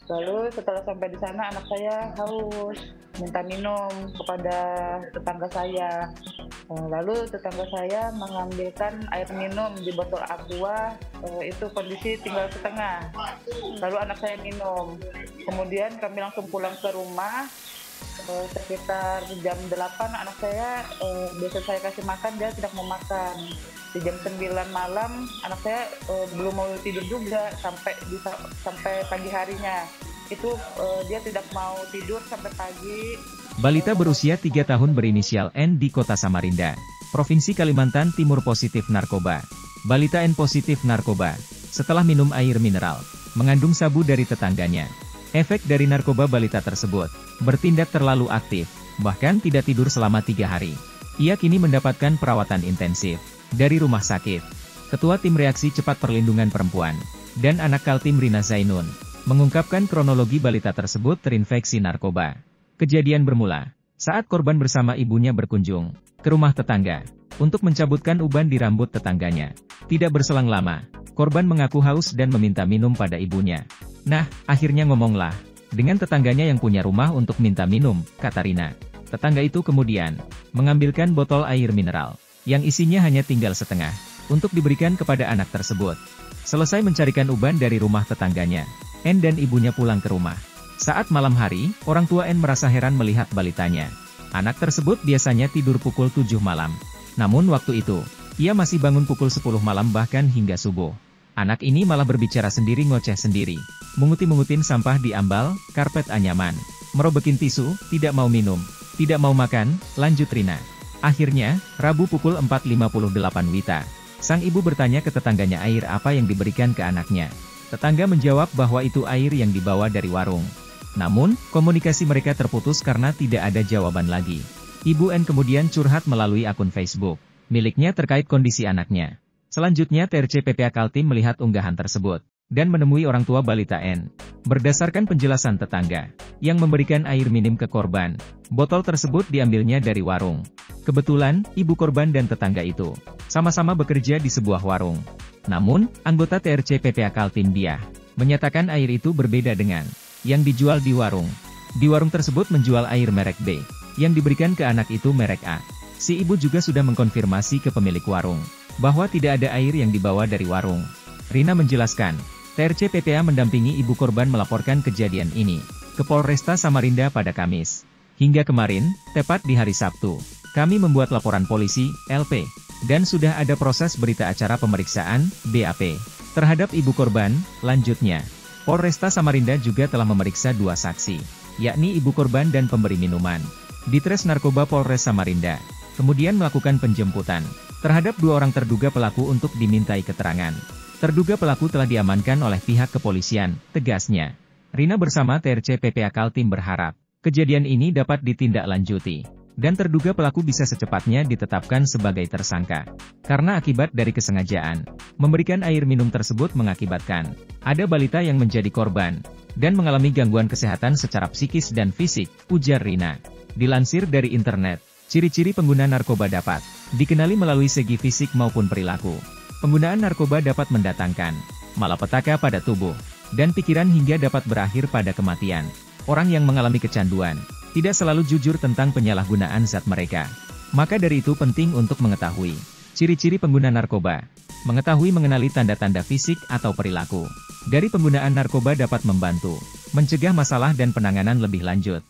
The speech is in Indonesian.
Lalu setelah sampai di sana anak saya haus, minta minum kepada tetangga saya. Lalu tetangga saya mengambilkan air minum di botol aqua, itu kondisi tinggal setengah. Lalu anak saya minum. Kemudian kami langsung pulang ke rumah, sekitar jam 8 anak saya, biasa saya kasih makan, dia tidak mau makan. Di jam 9 malam anak saya, belum mau tidur juga sampai pagi harinya. Itu, dia tidak mau tidur sampai pagi. Balita berusia 3 tahun berinisial N di kota Samarinda, Provinsi Kalimantan Timur positif narkoba. Balita N positif narkoba, setelah minum air mineral, mengandung sabu dari tetangganya. Efek dari narkoba balita tersebut, bertindak terlalu aktif, bahkan tidak tidur selama 3 hari. Ia kini mendapatkan perawatan intensif dari rumah sakit. Ketua Tim Reaksi Cepat Perlindungan Perempuan dan Anak Kaltim Rina Zainun, mengungkapkan kronologi balita tersebut terinfeksi narkoba. Kejadian bermula saat korban bersama ibunya berkunjung ke rumah tetangga untuk mencabutkan uban di rambut tetangganya. Tidak berselang lama, korban mengaku haus dan meminta minum pada ibunya. Nah, akhirnya ngomonglah dengan tetangganya yang punya rumah untuk minta minum, kata Rina. Tetangga itu kemudian mengambilkan botol air mineral yang isinya hanya tinggal setengah untuk diberikan kepada anak tersebut. Selesai mencarikan uban dari rumah tetangganya, N dan ibunya pulang ke rumah. Saat malam hari, orang tua N merasa heran melihat balitanya. Anak tersebut biasanya tidur pukul 7 malam. Namun waktu itu, ia masih bangun pukul 10 malam bahkan hingga subuh. Anak ini malah berbicara sendiri, ngoceh sendiri, mengutin sampah di ambal, karpet anyaman, merobekin tisu, tidak mau minum, tidak mau makan, lanjut Rina. Akhirnya, Rabu pukul 4.58 WITA, sang ibu bertanya ke tetangganya air apa yang diberikan ke anaknya. Tetangga menjawab bahwa itu air yang dibawa dari warung. Namun, komunikasi mereka terputus karena tidak ada jawaban lagi. Ibu N kemudian curhat melalui akun Facebook miliknya terkait kondisi anaknya. Selanjutnya TRC PPA Kaltim melihat unggahan tersebut dan menemui orang tua balita N. Berdasarkan penjelasan tetangga yang memberikan air minum ke korban, botol tersebut diambilnya dari warung. Kebetulan, ibu korban dan tetangga itu sama-sama bekerja di sebuah warung. Namun, anggota TRC PPA Kaltim Diah menyatakan air itu berbeda dengan yang dijual di warung. Di warung tersebut menjual air merek B, yang diberikan ke anak itu merek A. Si ibu juga sudah mengkonfirmasi ke pemilik warung bahwa tidak ada air yang dibawa dari warung. Rina menjelaskan, TRC PPA mendampingi ibu korban melaporkan kejadian ini ke Polresta Samarinda pada Kamis. Hingga kemarin, tepat di hari Sabtu, kami membuat laporan polisi, LP, dan sudah ada proses berita acara pemeriksaan, BAP, terhadap ibu korban. Lanjutnya, Polresta Samarinda juga telah memeriksa 2 saksi, yakni ibu korban dan pemberi minuman. Ditres Narkoba Polres Samarinda kemudian melakukan penjemputan terhadap 2 orang terduga pelaku untuk dimintai keterangan. Terduga pelaku telah diamankan oleh pihak kepolisian, tegasnya. Rina bersama TRC PPA Kaltim berharap kejadian ini dapat ditindaklanjuti dan terduga pelaku bisa secepatnya ditetapkan sebagai tersangka. Karena akibat dari kesengajaan memberikan air minum tersebut mengakibatkan ada balita yang menjadi korban dan mengalami gangguan kesehatan secara psikis dan fisik, ujar Rina. Dilansir dari internet, ciri-ciri pengguna narkoba dapat dikenali melalui segi fisik maupun perilaku. Penggunaan narkoba dapat mendatangkan malapetaka pada tubuh dan pikiran hingga dapat berakhir pada kematian. Orang yang mengalami kecanduan tidak selalu jujur tentang penyalahgunaan zat mereka. Maka dari itu penting untuk mengetahui ciri-ciri pengguna narkoba, mengetahui mengenali tanda-tanda fisik atau perilaku dari penggunaan narkoba dapat membantu mencegah masalah dan penanganan lebih lanjut.